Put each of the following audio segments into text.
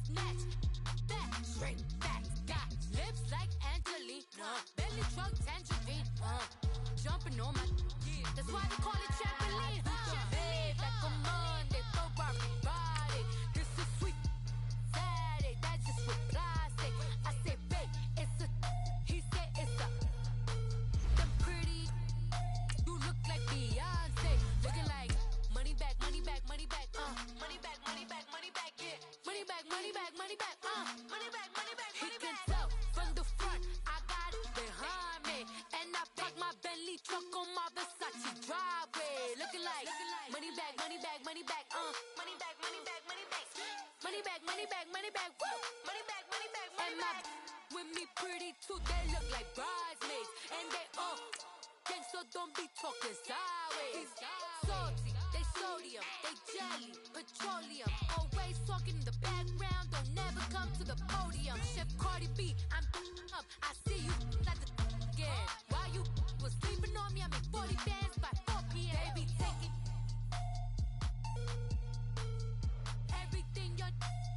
Snatch, back, straight back. Got lips like Angelina. Belly truck tangerine. Jumping on my. That's why they call it trampoline. Hey, back on Monday, throw body. This is sweet. Saturday, that's just with plastic. I say, babe, it's a. He said it's a. Them pretty. You look like Beyonce. Looking like money back, money back, money back. Money back, money back, money back. Yeah. Money back, money back, money back. Money back, money back, money back. He can tell from the front. I got it behind me, and I park my Bentley truck on my Versace driveway. Looking like money back, money back, money back. Money back, money back, money back. Money back, money back, money back. Woo. Money back, money back, money back. With me pretty too, they look like bridesmaids, and they gang, so don't be talking sideways. Salty, they sodium, they jelly, petroleum. Always talking in the background, don't never come to the podium. Chef Cardi B, I'm up. I see you like the again. While you was sleeping on me, I make 40 bands by 4 p.m. They be taking everything you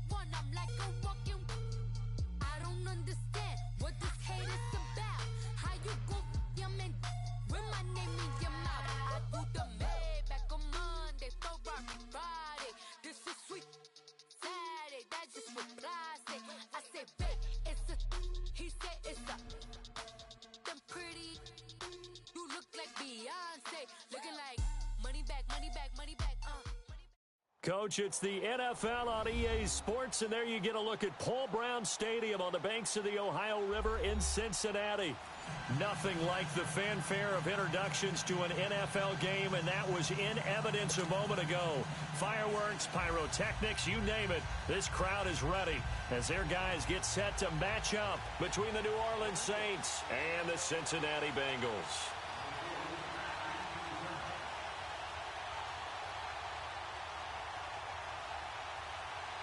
want. I'm like a walking. I don't understand what this hate is about. How you go your man with my name in your mouth? I do the Maybach on Monday, throw Friday. This is sweet Saturday, that's just with plastic. I say, babe, it's a. He said it's a. Them pretty. You look like Beyonce. Looking like money back, money back, money back. Coach, it's the NFL on EA Sports, and there you get a look at Paul Brown Stadium on the banks of the Ohio River in Cincinnati. Nothing like the fanfare of introductions to an NFL game, and that was in evidence a moment ago. Fireworks, pyrotechnics, you name it. This crowd is ready as their guys get set to match up between the New Orleans Saints and the Cincinnati Bengals.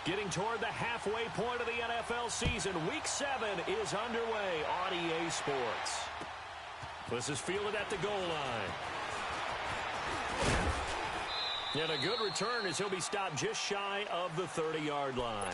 Getting toward the halfway point of the NFL season, Week 7 is underway on EA Sports. This is fielded at the goal line. And a good return as he'll be stopped just shy of the 30-yard line.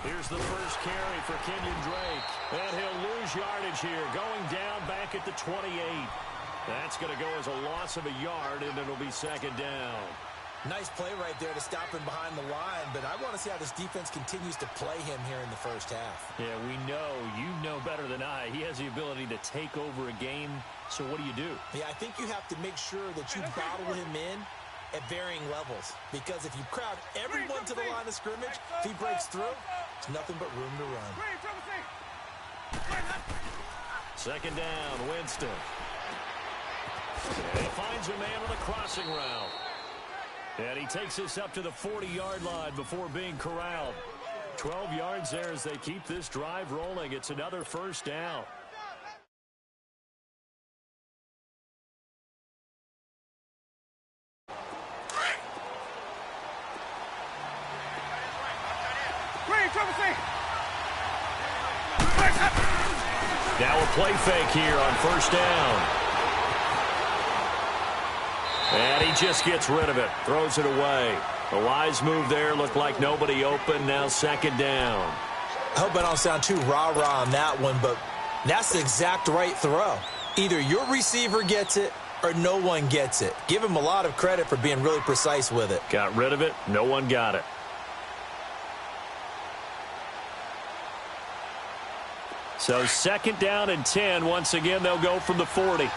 Here's the first carry for Kenyon Drake. And he'll lose yardage here, going down back at the 28. That's going to go as a loss of a yard, and it'll be second down. Nice play right there to stop him behind the line, but I want to see how this defense continues to play him here in the first half. Yeah, we know. You know better than I. He has the ability to take over a game, so what do? Yeah, I think you have to make sure that you bottle him in at varying levels, because if you crowd everyone to the line of scrimmage, if he breaks through, it's nothing but room to run. Second down, Winston. And he finds a man on the crossing route. And he takes us up to the 40-yard line before being corralled. 12 yards there as they keep this drive rolling. It's another first down. Now a play fake here on first down. And he just gets rid of it, throws it away. A wise move there, looked like nobody open, now second down. I hope I don't sound too rah-rah on that one, but that's the exact right throw. Either your receiver gets it or no one gets it. Give him a lot of credit for being really precise with it. Got rid of it, no one got it. So second down and 10. Once again, they'll go from the 40.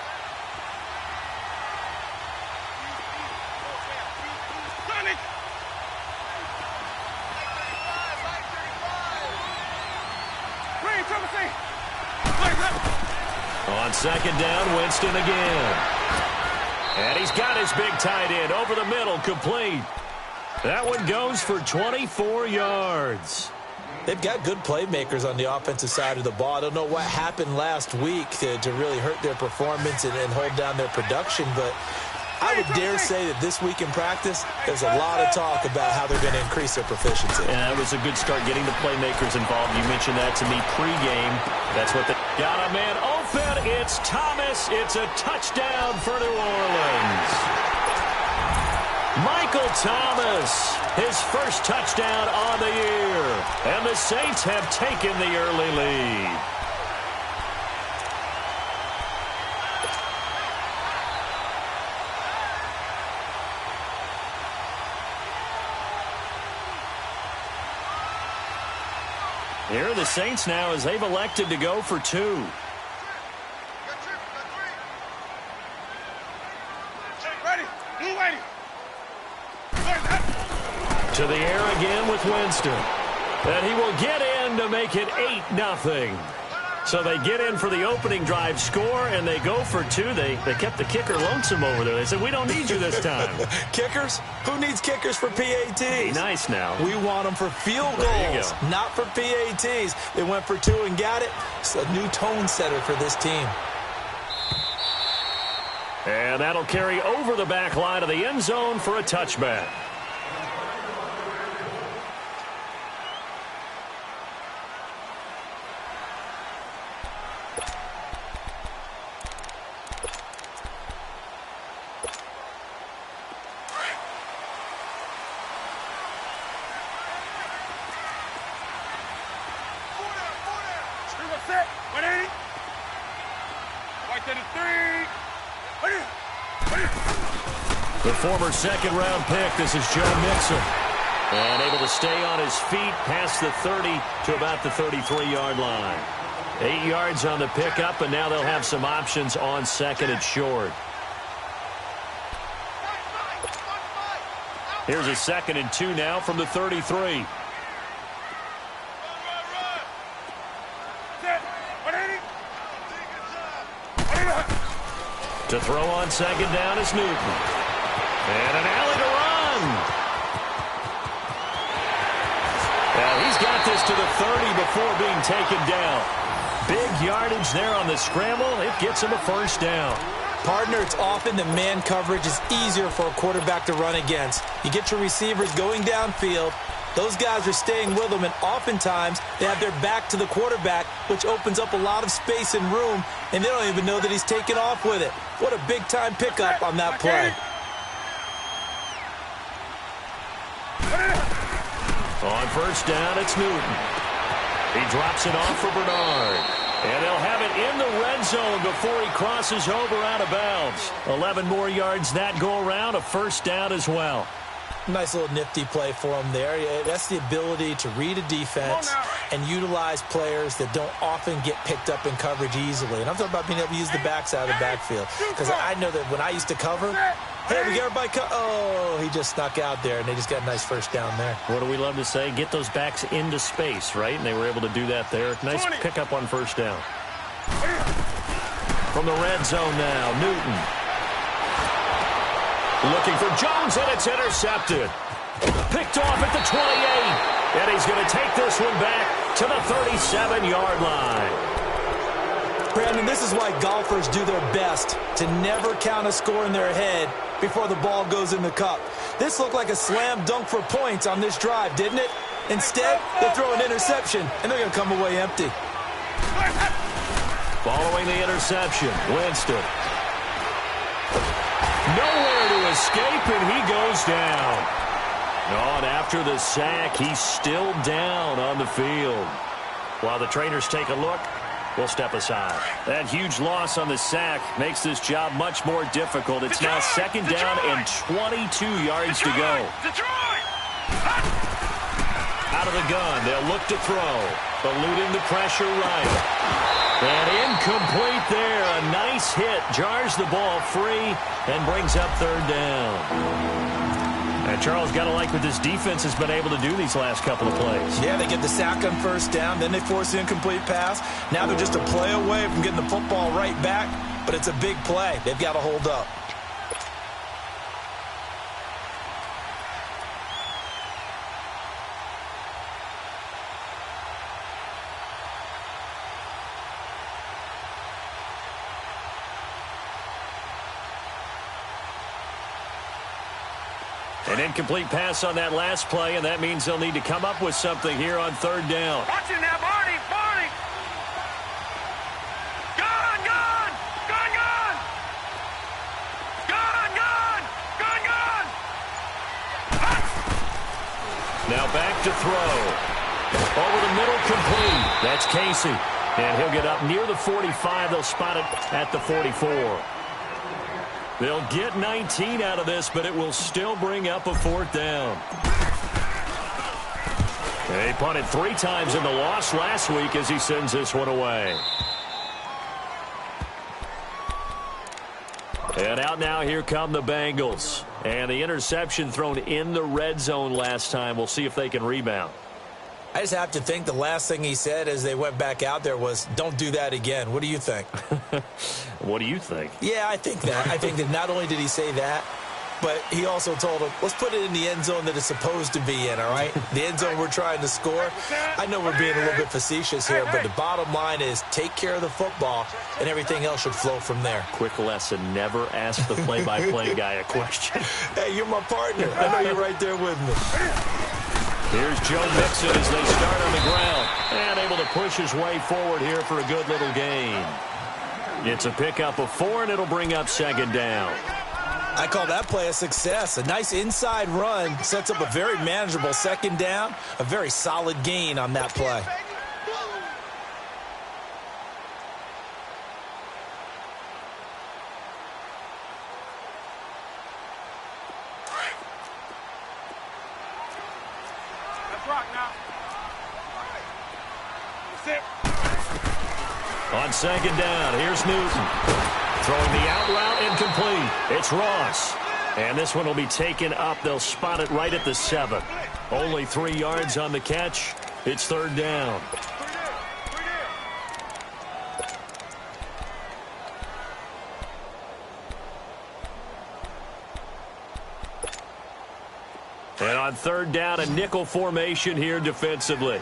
On second down, Winston again. And he's got his big tight end over the middle, complete. That one goes for 24 yards. They've got good playmakers on the offensive side of the ball. I don't know what happened last week to really hurt their performance and hold down their production, but I would dare say that this week in practice, there's a lot of talk about how they're going to increase their proficiency. And that was a good start getting the playmakers involved. You mentioned that to me pregame. That's what they got a man open. It's Thomas. It's a touchdown for New Orleans. Michael Thomas, his first touchdown on the year. And the Saints have taken the early lead. Here are the Saints now as they've elected to go for two. To the air again with Winston. And he will get in to make it 8-0. So they get in for the opening drive score, and they go for two. They kept the kicker lonesome over there. They said, we don't need you this time. Kickers? Who needs kickers for PATs? Be nice now. We want them for field goals, not for PATs. They went for two and got it. It's a new tone setter for this team. And that'll carry over the back line of the end zone for a touchback. The former second-round pick, this is Joe Mixon. And able to stay on his feet past the 30 to about the 33-yard line. 8 yards on the pickup, and now they'll have some options on second and short. Here's a 2nd and 2 now from the 33. To throw on second down is Newton. And an alley to run. Now he's got this to the 30 before being taken down. Big yardage there on the scramble. It gets him a first down. Partner, it's often that man coverage is easier for a quarterback to run against. You get your receivers going downfield. Those guys are staying with them, and oftentimes they have their back to the quarterback, which opens up a lot of space and room, and they don't even know that he's taken off with it. What a big-time pickup on that play. On first down, it's Newton. He drops it off for Bernard. And they'll have it in the red zone before he crosses over out of bounds. 11 more yards that go around, a first down as well. Nice little nifty play for him there. That's the ability to read a defense and utilize players that don't often get picked up in coverage easily. And I'm talking about being able to use the backs out of the backfield. Because I know that when I used to cover, hey, we got everybody oh, he just snuck out there, and they just got a nice first down there. What do we love to say? Get those backs into space, right? And they were able to do that there. Nice pickup on first down. From the red zone now, Newton. Looking for Jones, and it's intercepted. Picked off at the 28. And he's going to take this one back to the 37-yard line. Brandon, this is why golfers do their best to never count a score in their head before the ball goes in the cup. This looked like a slam dunk for points on this drive, didn't it? Instead, they throw an interception, and they're going to come away empty. Following the interception, Winston. Nowhere to escape, and he goes down. And after the sack, he's still down on the field. While the trainers take a look, we'll step aside. That huge loss on the sack makes this job much more difficult. It's now second down and 22 yards to go. Out of the gun, they'll look to throw. Eluding the pressure right. And incomplete there. A nice hit. Jars the ball free and brings up third down. And Charles, got to like what this defense has been able to do these last couple of plays. Yeah, they get the sack on first down. Then they force the incomplete pass. Now they're just a play away from getting the football right back. But it's a big play. They've got to hold up. An incomplete pass on that last play, and that means they'll need to come up with something here on third down. Watch it now, Barney! Barney! Gone! Gone! Gone! Gone! Gone! Gone! Gone! Gone! Now back to throw. Over the middle, complete. That's Casey. And he'll get up near the 45. They'll spot it at the 44. They'll get 19 out of this, but it will still bring up a fourth down. They punted 3 times in the loss last week as he sends this one away. And out now, here come the Bengals. And the interception thrown in the red zone last time. We'll see if they can rebound. I just have to think the last thing he said as they went back out there was, don't do that again. What do you think? What do you think? Yeah, I think that. I think that not only did he say that, but he also told him, let's put it in the end zone that it's supposed to be in, all right? The end zone we're trying to score. I know we're being a little bit facetious here, but the bottom line is take care of the football, and everything else should flow from there. Quick lesson, never ask the play-by-play guy a question. Hey, you're my partner. I know you're right there with me. Here's Joe Mixon as they start on the ground. And able to push his way forward here for a good little gain. It's a pickup of 4, and it'll bring up second down. I call that play a success. A nice inside run sets up a very manageable second down. A very solid gain on that play. On second down, here's Newton. Throwing the out route, incomplete. It's Ross. And this one will be taken up. They'll spot it right at the 7. Only 3 yards on the catch. It's third down. And on third down, a nickel formation here defensively.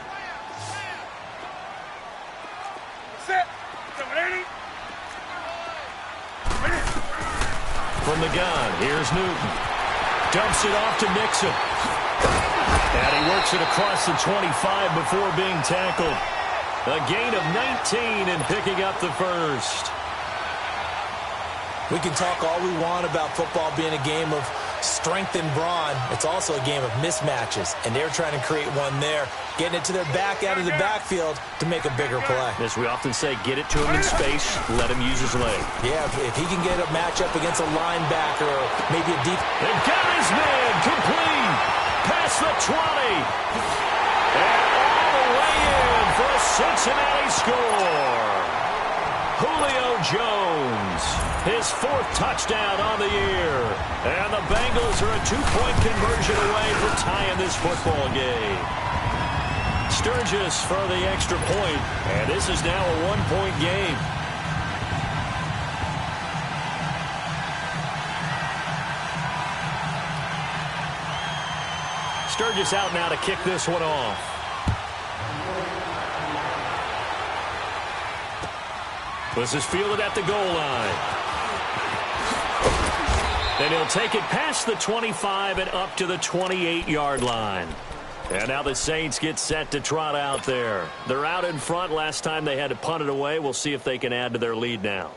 From the gun, here's Newton. Dumps it off to Mixon. And he works it across the 25 before being tackled. A gain of 19 and picking up the first. We can talk all we want about football being a game of strength and brawn. It's also a game of mismatches, and they're trying to create one there, getting it to their back out of the backfield to make a bigger play. As we often say, get it to him in space, let him use his leg. Yeah, if he can get a matchup against a linebacker or maybe a deep... And got his man, complete, past the 20. And all the way in for a Cincinnati score. Julio Jones, his 4th touchdown on the year. And the Bengals are a 2-point conversion away from tying this football game. Sturgis for the extra point, and this is now a 1-point game. Sturgis out now to kick this one off. This is fielded at the goal line. And he'll take it past the 25 and up to the 28-yard line. And now the Saints get set to trot out there. They're out in front. Last time they had to punt it away. We'll see if they can add to their lead now.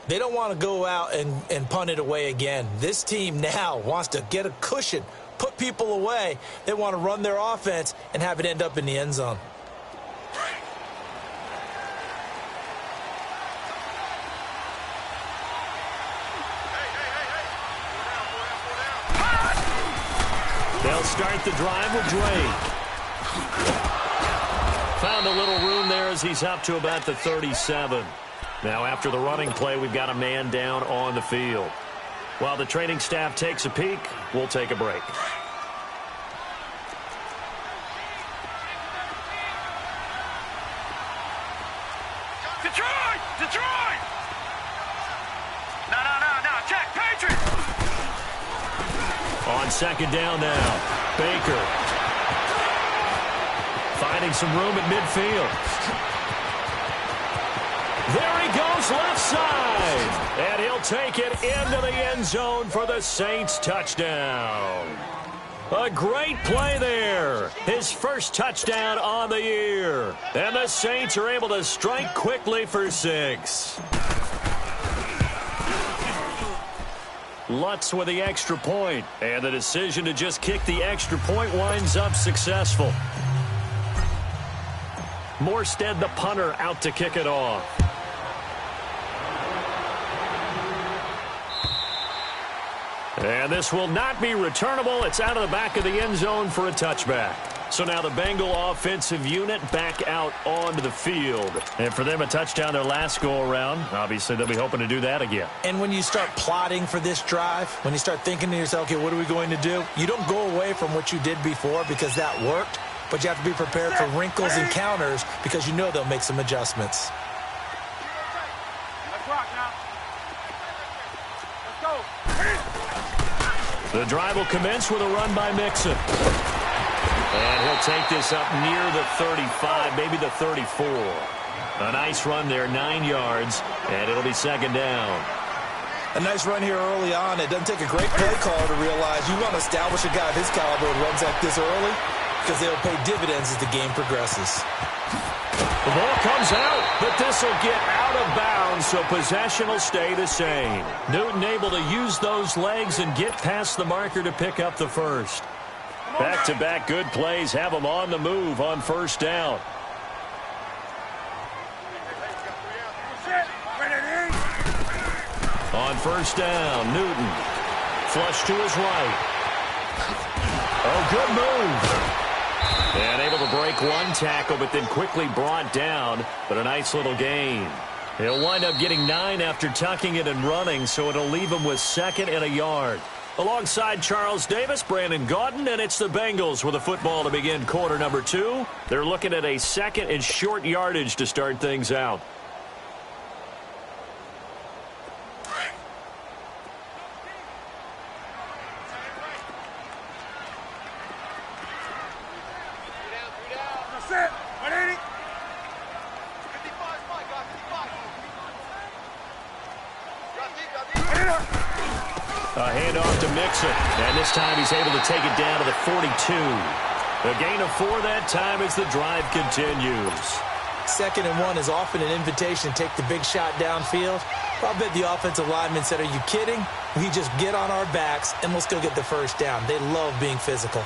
They don't want to go out and punt it away again. This team now wants to get a cushion, put people away. They want to run their offense and have it end up in the end zone. They'll start the drive with Drake. Found a little room there as he's up to about the 37. Now after the running play, we've got a man down on the field. While the training staff takes a peek, we'll take a break. Detroit! Detroit! No, check, Patriots! On second down now, Baker finding some room at midfield. There he goes left side, and he'll take it into the end zone for the Saints touchdown. A great play there. His first touchdown on the year. And the Saints are able to strike quickly for 6. Lutz with the extra point. And the decision to just kick the extra point winds up successful. Morstead, the punter, out to kick it off. And this will not be returnable. It's out of the back of the end zone for a touchback. So now the Bengal offensive unit back out onto the field. And for them, a touchdown their last go-around. Obviously, they'll be hoping to do that again. And when you start plotting for this drive, when you start thinking to yourself, okay, what are we going to do? You don't go away from what you did before because that worked. But you have to be prepared for wrinkles and counters because you know they'll make some adjustments. Let's rock now. Let's go. The drive will commence with a run by Mixon. And he'll take this up near the 35, maybe the 34. A nice run there, 9 yards, and it'll be second down. A nice run here early on. It doesn't take a great play caller to realize you want to establish a guy of his caliber who runs like this early because they'll pay dividends as the game progresses. The ball comes out, but this will get out of bounds, so possession will stay the same. Newton able to use those legs and get past the marker to pick up the first. Back-to-back good plays have them on the move on first down. On first down, Newton. Flush to his right. Oh, good move. And able to break one tackle, but then quickly brought down. But a nice little gain. He'll wind up getting 9 after tucking it and running, so it'll leave him with 2nd and a yard. Alongside Charles Davis, Brandon Gaudin, and it's the Bengals with a football to begin quarter number 2. They're looking at a 2nd and short yardage to start things out. A handoff to Mixon, and this time he's able to take it down to the 42. A gain of 4 that time as the drive continues. 2nd and 1 is often an invitation to take the big shot downfield. I'll bet the offensive lineman said, are you kidding? We just get on our backs and let's go get the first down. They love being physical.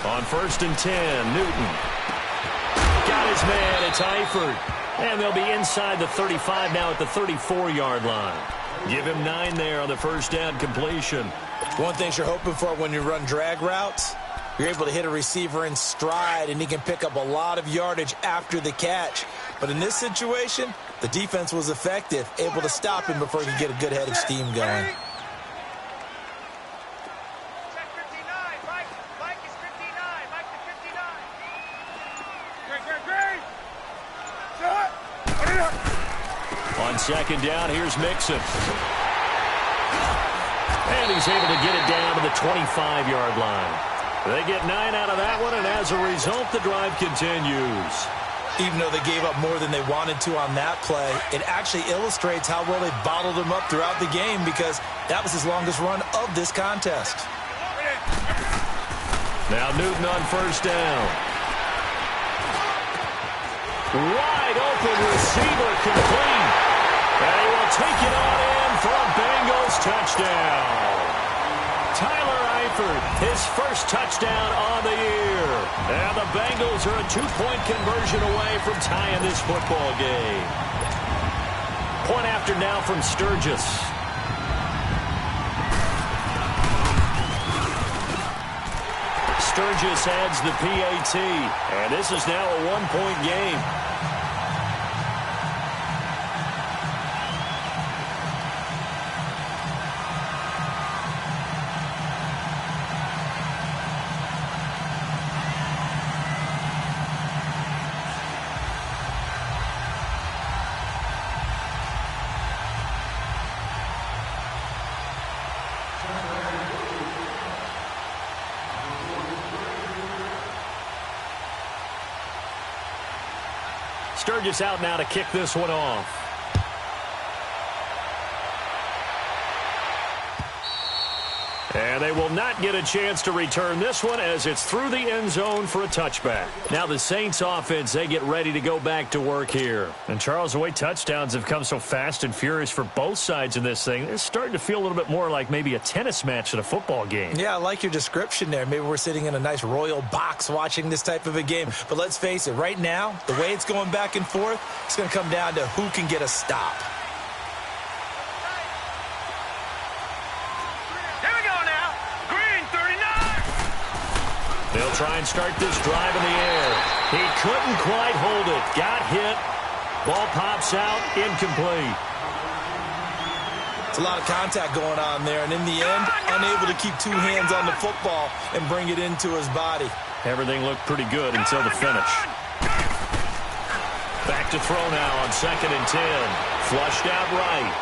On 1st and 10, Newton. Got his man, it's Eifert. And they'll be inside the 35 now at the 34-yard line. Give him 9 there on the first down completion. One thing you're hoping for when you run drag routes, you're able to hit a receiver in stride and he can pick up a lot of yardage after the catch. But in this situation, the defense was effective, able to stop him before he could get a good head of steam going. On 2nd down, here's Mixon. And he's able to get it down to the 25-yard line. They get 9 out of that one, and as a result, the drive continues. Even though they gave up more than they wanted to on that play, it actually illustrates how well they bottled him up throughout the game because that was his longest run of this contest. Now Newton on first down. Wide open receiver complete. And he will take it on in for a Bengals touchdown. Tyler Eifert, his first touchdown on the year. And the Bengals are a 2-point conversion away from tying this football game. Point after now from Sturgis. Sturgis adds the PAT. And this is now a 1-point game. Sturgis out now to kick this one off. And they will not get a chance to return this one as it's through the end zone for a touchback. Now the Saints offense, they get ready to go back to work here. And Charles, the way touchdowns have come so fast and furious for both sides in this thing, it's starting to feel a little bit more like maybe a tennis match at a football game. Yeah, I like your description there. Maybe we're sitting in a nice royal box watching this type of a game. But let's face it, right now, the way it's going back and forth, it's going to come down to who can get a stop. They'll try and start this drive in the air. He couldn't quite hold it. Got hit. Ball pops out. Incomplete. It's a lot of contact going on there, and in the end, unable to keep two hands on the football and bring it into his body. Everything looked pretty good until the finish. Back to throw now on 2nd and 10. Flushed out right.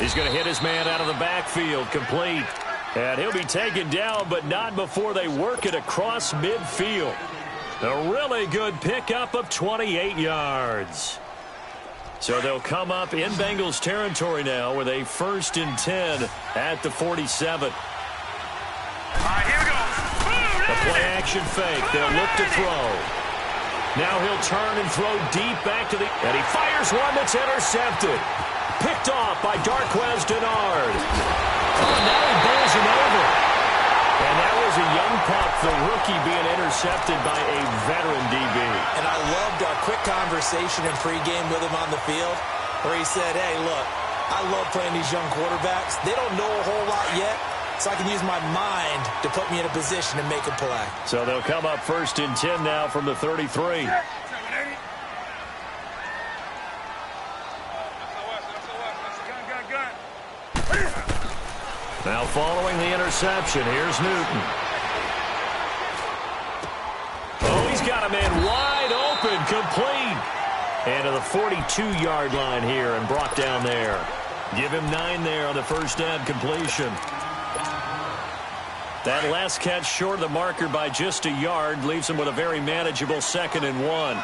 He's going to hit his man out of the backfield. Complete. And he'll be taken down, but not before they work it across midfield. A really good pickup of 28 yards. So they'll come up in Bengals territory now with a 1st and 10 at the 47. All right, here we go. A play-action fake. They'll look to throw. Now he'll turn and throw deep back to the... And he fires one that's intercepted. Picked off by Darqueze Dennard. Oh, now he bowls him over. And that was a young pup, the rookie being intercepted by a veteran DB. And I loved our quick conversation in pregame with him on the field where he said, hey, look, I love playing these young quarterbacks. They don't know a whole lot yet, so I can use my mind to put me in a position to make a play. So they'll come up 1st and 10 now from the 33. Now following the interception, here's Newton. Oh, he's got a man wide open, complete. And to the 42-yard line here and brought down there. Give him 9 there on the first down completion. That last catch short of the marker by just a yard leaves him with a very manageable 2nd and 1.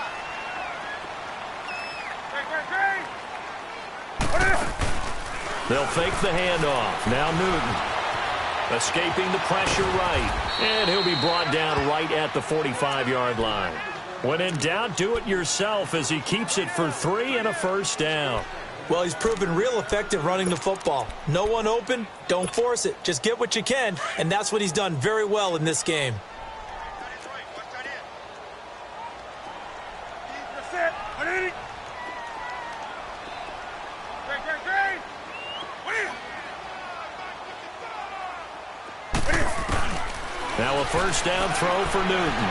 They'll fake the handoff. Now Newton escaping the pressure right. And he'll be brought down right at the 45-yard line. When in doubt, do it yourself as he keeps it for 3 and a first down. Well, he's proven real effective running the football. No one open, don't force it. Just get what you can, and that's what he's done very well in this game. Now a first down throw for Newton.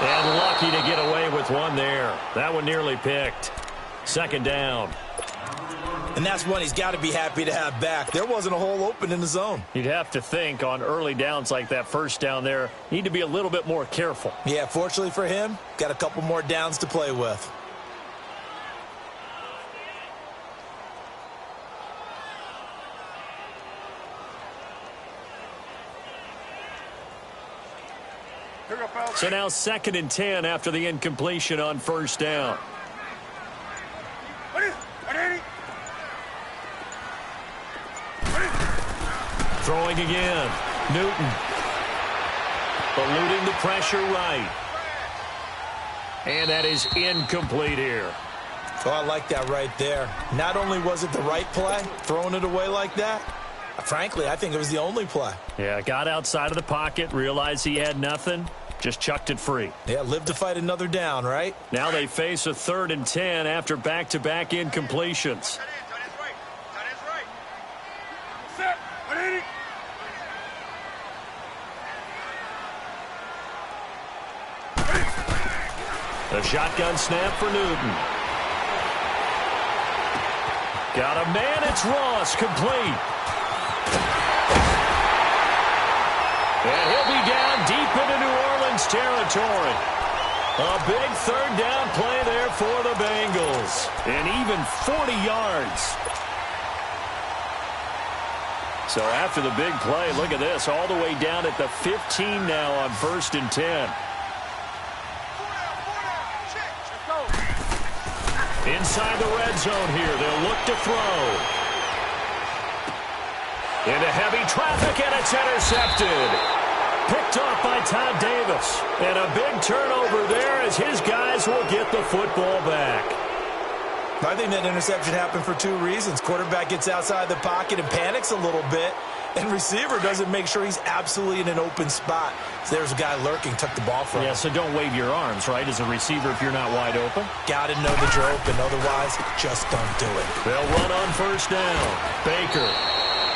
And lucky to get away with one there. That one nearly picked. 2nd down. And that's one he's got to be happy to have back. There wasn't a hole open in the zone. You'd have to think on early downs like that first down there, need to be a little bit more careful. Yeah, fortunately for him, got a couple more downs to play with. So now 2nd and 10 after the incompletion on first down. Throwing again. Newton. Eluding the pressure right. And that is incomplete here. Oh, I like that right there. Not only was it the right play, throwing it away like that, frankly, I think it was the only play. Yeah, got outside of the pocket, realized he had nothing, just chucked it free. Yeah, live to fight another down, right? Now they face a 3rd and 10 after back-to-back incompletions. A shotgun snap for Newton. Got a man, it's Ross, complete. And he'll be down deep into New Orleans territory. A big 3rd down play there for the Bengals. And even 40 yards. So after the big play, look at this, all the way down at the 15 now on 1st and 10. Inside the red zone here, they'll look to throw. Into heavy traffic, and it's intercepted. Picked off by Todd Davis. And a big turnover there as his guys will get the football back. I think that interception happened for two reasons. Quarterback gets outside the pocket and panics a little bit, and receiver doesn't make sure he's absolutely in an open spot. So there's a guy lurking, took the ball from him. Yeah, so don't wave your arms, right, as a receiver if you're not wide open. Got to know that you're open. Otherwise, just don't do it. They'll run on 1st down. Baker.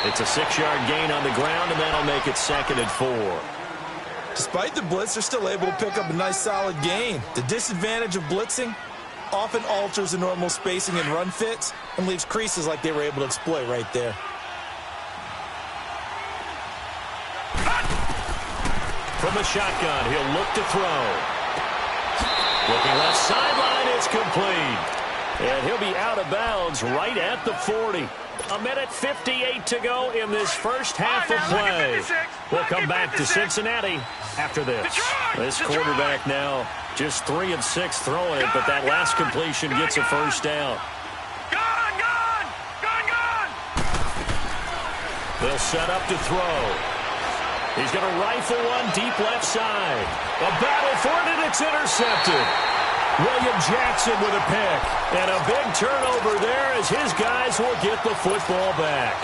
It's a 6-yard gain on the ground, and that'll make it 2nd and 4. Despite the blitz, they're still able to pick up a nice, solid gain. The disadvantage of blitzing often alters the normal spacing and run fits and leaves creases like they were able to exploit right there. From the shotgun, he'll look to throw. Looking left sideline, it's complete. And he'll be out of bounds right at the 40. 1:58 to go in this first half of play. We'll come back to Cincinnati after this. This quarterback now just 3 of 6 throwing it, but that last completion gets a 1st down. They'll set up to throw. He's going to rifle one deep left side. A battle for it, and it's intercepted. William Jackson with a pick. And a big turnover there as his guys will get the football back.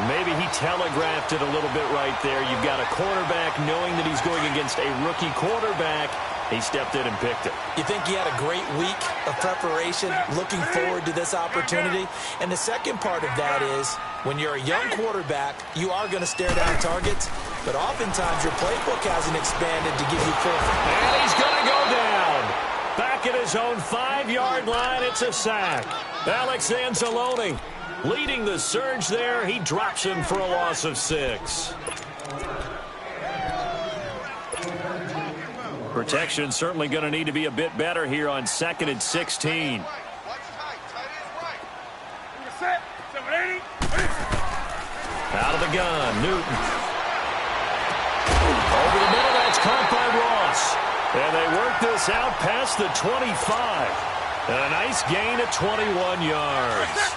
Maybe he telegraphed it a little bit right there. You've got a quarterback knowing that he's going against a rookie quarterback. He stepped in and picked it. You think he had a great week of preparation, looking forward to this opportunity? And the second part of that is, when you're a young quarterback, you are going to stare down targets, but oftentimes your playbook hasn't expanded to give you full. And he's going to go down. Back at his own 5-yard line, it's a sack. Alex Anzalone leading the surge there. He drops him for a loss of 6. Protection certainly going to need to be a bit better here on 2nd and 16. Out of the gun, Newton. Over the middle, that's caught by Ross. And they work this out past the 25. And a nice gain of 21 yards.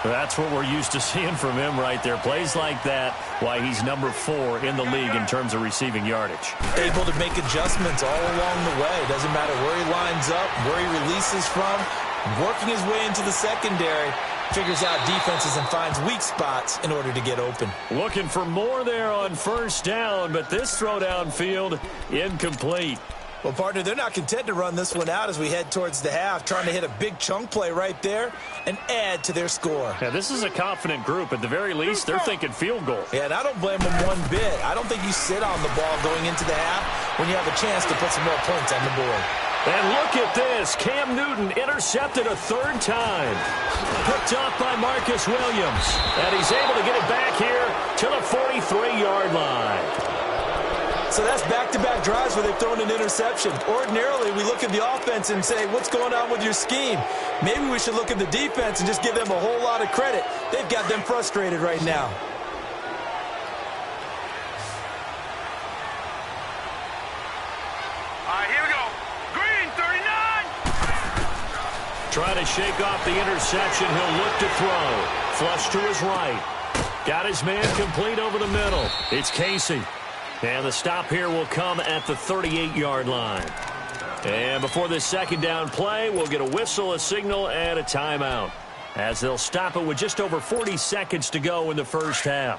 That's what we're used to seeing from him right there. Plays like that, why he's number 4 in the league in terms of receiving yardage. Able to make adjustments all along the way. Doesn't matter where he lines up, where he releases from. Working his way into the secondary. Figures out defenses and finds weak spots in order to get open. Looking for more there on 1st down, but this throw downfield incomplete. Well, partner, they're not content to run this one out as we head towards the half, trying to hit a big chunk play right there and add to their score. Yeah, this is a confident group. At the very least, they're thinking field goal. Yeah, and I don't blame them one bit. I don't think you sit on the ball going into the half when you have a chance to put some more points on the board. And look at this. Cam Newton intercepted a 3rd time. Picked off by Marcus Williams. And he's able to get it back here to the 43-yard line. So that's back-to-back drives where they've thrown an interception. Ordinarily, we look at the offense and say, what's going on with your scheme? Maybe we should look at the defense and just give them a whole lot of credit. They've got them frustrated right now. All right, here we go. Green, 39. Trying to shake off the interception. He'll look to throw. Flush to his right. Got his man complete over the middle. It's Casey. And the stop here will come at the 38-yard line. And before this 2nd down play, we'll get a whistle, a signal, and a timeout, as they'll stop it with just over 40 seconds to go in the first half.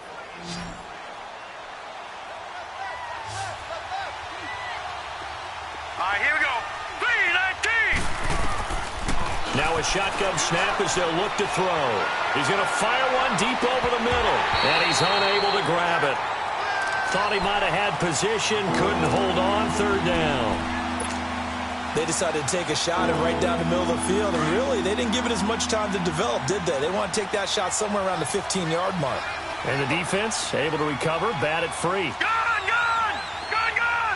All right, here we go. 3-19. Now a shotgun snap as they'll look to throw. He's going to fire one deep over the middle, and he's unable to grab it. Thought he might have had position, couldn't hold on. 3rd down. They decided to take a shot and right down the middle of the field, and really, they didn't give it as much time to develop, did they? They want to take that shot somewhere around the 15-yard mark. And the defense able to recover, bat it free. Gun, gun! Gun, gun!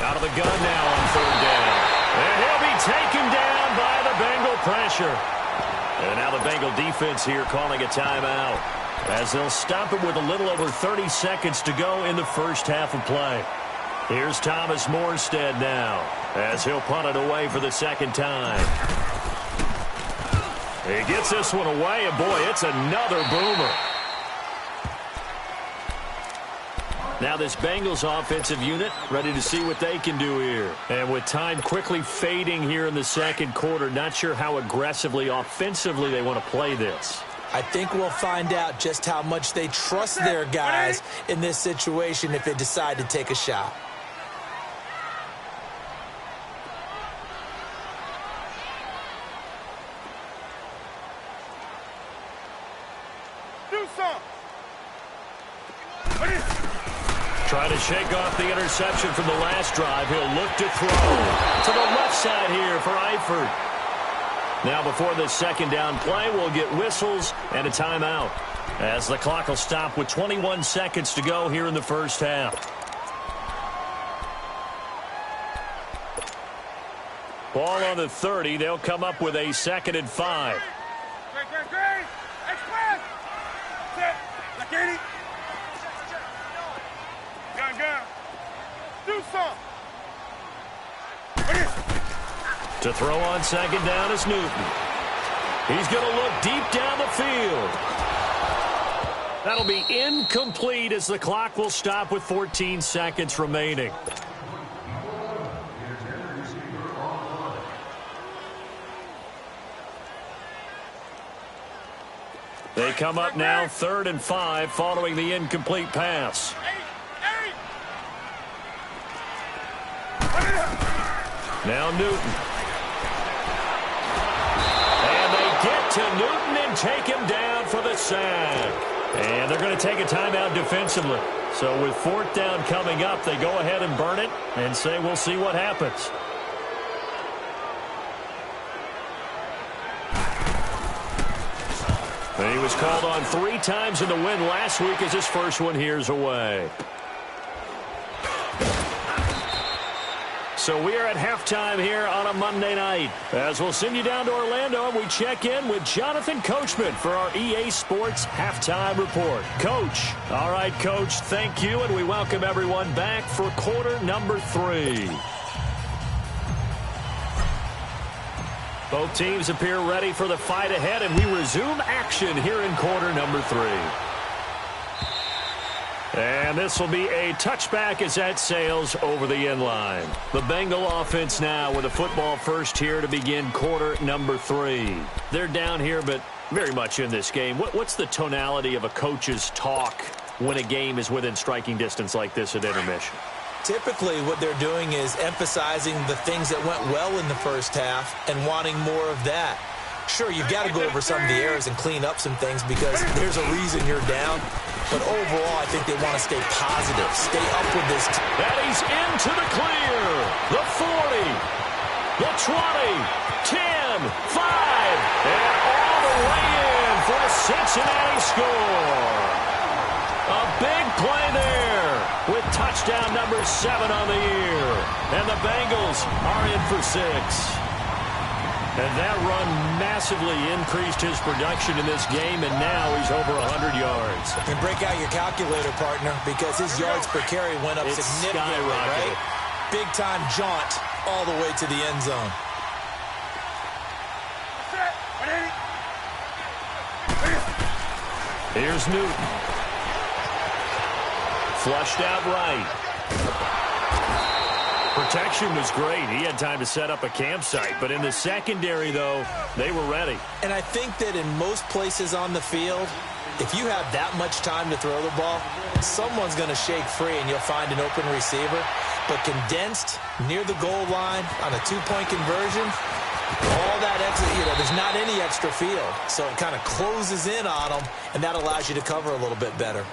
Out of the gun now on 3rd down. And he'll be taken down by the Bengal pressure. And now the Bengal defense here calling a timeout, as they'll stop it with a little over 30 seconds to go in the first half of play. Here's Thomas Morstead now, as he'll punt it away for the second time. He gets this one away, and boy, it's another boomer. Now this Bengals offensive unit ready to see what they can do here. And with time quickly fading here in the second quarter, not sure how aggressively, offensively they want to play this. I think we'll find out just how much they trust their guys in this situation if they decide to take a shot. Do some. Trying to shake off the interception from the last drive. He'll look to throw to the left side here for Eifert. Now before this second down play, we'll get whistles and a timeout, as the clock will stop with 21 seconds to go here in the first half. Ball on the 30. They'll come up with a 2nd and 5. Great. Express. Set. Look at it. Gun. Do some. To throw on second down is Newton. He's going to look deep down the field. That'll be incomplete, as the clock will stop with 14 seconds remaining. They come up now 3rd and 5 following the incomplete pass. Now Newton. And they get to Newton and take him down for the sack. And they're going to take a timeout defensively. So with 4th down coming up, they go ahead and burn it and say we'll see what happens. And he was called on 3 times in the win last week, as his first one here's away. So we are at halftime here on a Monday night, as we'll send you down to Orlando and we check in with Jonathan Coachman for our EA Sports Halftime Report. Coach. All right, Coach, thank you, and we welcome everyone back for quarter number 3. Both teams appear ready for the fight ahead, and we resume action here in quarter number 3. And this will be a touchback as that sails over the end line. The Bengal offense now with a football first here to begin quarter number 3. They're down here, but very much in this game. What's the tonality of a coach's talk when a game is within striking distance like this at intermission? Typically, what they're doing is emphasizing the things that went well in the first half and wanting more of that. Sure, you've got to go over some of the errors and clean up some things because there's a reason you're down. But overall, I think they want to stay positive, stay up with this. And he's into the clear. The 40, the 20, 10, 5, and all the way in for a Cincinnati score. A big play there with touchdown number 7 on the year. And the Bengals are in for 6. And that run massively increased his production in this game, and now he's over 100 yards. And break out your calculator, partner, because his yards per carry went up significantly, right? Big-time jaunt all the way to the end zone. Here's Newton. Flushed out right. Protection was great. He had time to set up a campsite. But in the secondary, though, they were ready. And I think that in most places on the field, if you have that much time to throw the ball, someone's going to shake free and you'll find an open receiver. But condensed near the goal line on a 2-point conversion, all that extra, there's not any extra field. So it kind of closes in on them, and that allows you to cover a little bit better.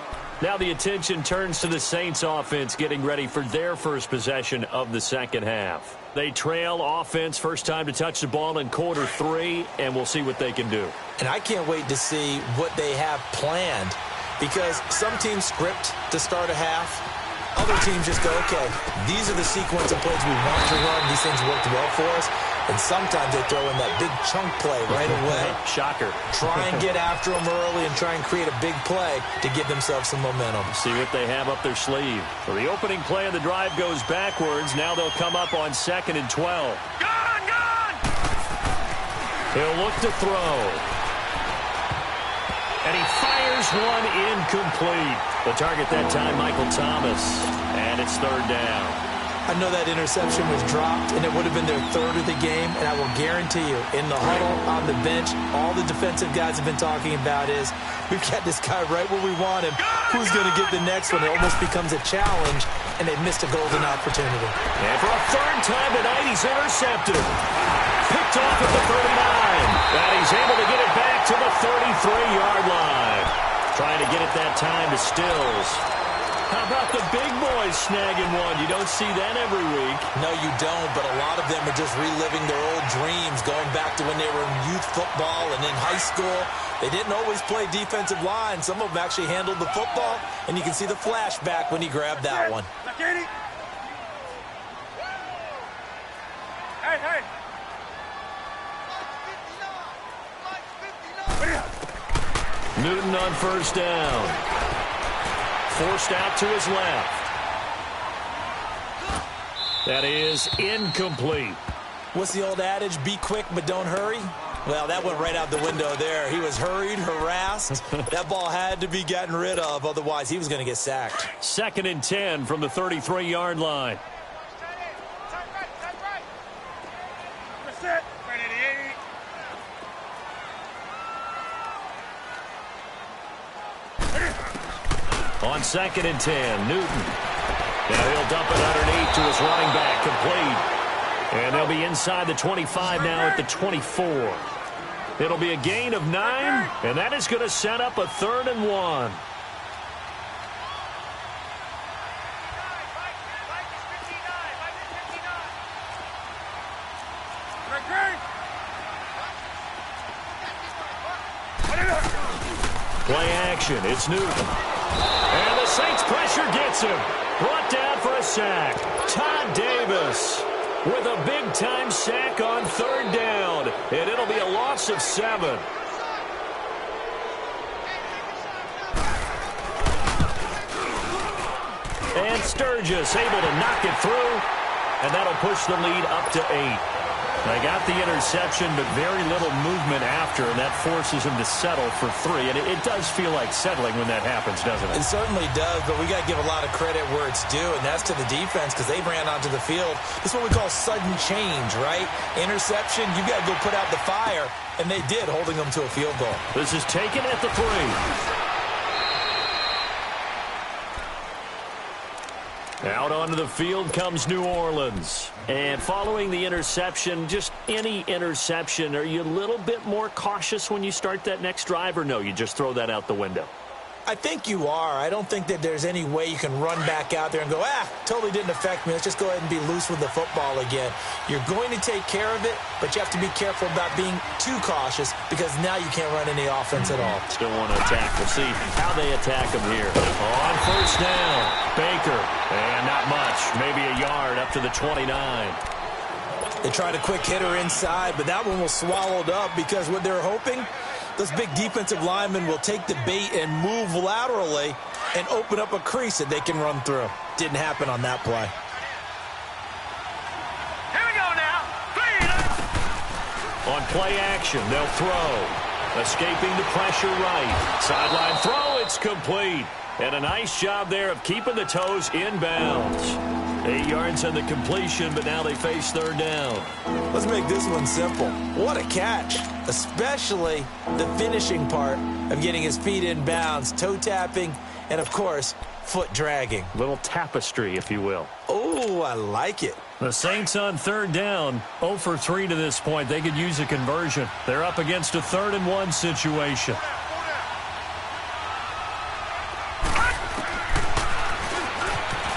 Now the attention turns to the Saints offense getting ready for their first possession of the second half. They trail offense, first time to touch the ball in quarter 3, and we'll see what they can do. And I can't wait to see what they have planned, because some teams script to start a half. Other teams just go, okay, these are the sequence of plays we want to run. These things worked well for us. And sometimes they throw in that big chunk play right away. Shocker. Try and get after them early and try and create a big play to give themselves some momentum. See what they have up their sleeve. So the opening play of the drive goes backwards. Now they'll come up on 2nd and 12. Gone! He'll look to throw. And he fires one incomplete. The target that time, Michael Thomas. And it's 3rd down. I know that interception was dropped, and it would have been their 3rd of the game, and I will guarantee you, in the huddle, on the bench, all the defensive guys have been talking about is, we've got this guy right where we want him. Who's going to get the next one? It almost becomes a challenge, and they missed a golden opportunity. And for a 3rd time tonight, he's intercepted. Picked off at the 39. And he's able to get it back to the 33-yard line. Trying to get it that time to Stills. How about the big boys snagging one? You don't see that every week. No, you don't, but a lot of them are just reliving their old dreams, going back to when they were in youth football and in high school. They didn't always play defensive line. Some of them actually handled the football, and you can see the flashback when he grabbed that one. Hey! Newton on 1st down. Forced out to his left. That is incomplete. What's the old adage? Be quick, but don't hurry. Well, that went right out the window there. He was hurried, harassed. That ball had to be gotten rid of. Otherwise, he was going to get sacked. 2nd and 10 from the 33-yard line. On 2nd and 10, Newton. Now he'll dump it underneath to his running back, complete. And they'll be inside the 25 now at the 24. It'll be a gain of 9, and that is going to set up a 3rd and 1. Play action, it's Newton. And the Saints pressure gets him. Brought down for a sack. Todd Davis with a big-time sack on 3rd down. And it'll be a loss of 7. And Sturgis able to knock it through. And that'll push the lead up to 8. They got the interception, but very little movement after, and that forces him to settle for 3. And it does feel like settling when that happens, doesn't it? It certainly does, but we got to give a lot of credit where it's due, and that's to the defense because they ran onto the field. This is what we call sudden change, right? Interception, you got to go put out the fire, and they did, holding them to a field goal. This is taken at the 3. Out onto the field comes New Orleans. And following the interception, just any interception, are you a little bit more cautious when you start that next drive, or no, you just throw that out the window? I think you are. I don't think that there's any way you can run back out there and go, totally didn't affect me. Let's just go ahead and be loose with the football again. You're going to take care of it, but you have to be careful about being too cautious because now you can't run any offense at all. Still want to attack. We'll see how they attack them here. On 1st down, Baker. And not much. Maybe a yard up to the 29. They tried a quick hitter inside, but that one was swallowed up because what they're hoping, those big defensive linemen will take the bait and move laterally and open up a crease that they can run through. Didn't happen on that play. Here we go now. On play action, they'll throw. Escaping the pressure right. Sideline throw, it's complete. And a nice job there of keeping the toes inbounds. 8 yards on the completion, but now they face 3rd down. Let's make this one simple. What a catch, especially the finishing part of getting his feet in bounds, toe tapping, and, of course, foot dragging. Little tapestry, if you will. Oh, I like it. The Saints on 3rd down, 0 for 3 to this point. They could use a conversion. They're up against a 3rd and 1 situation.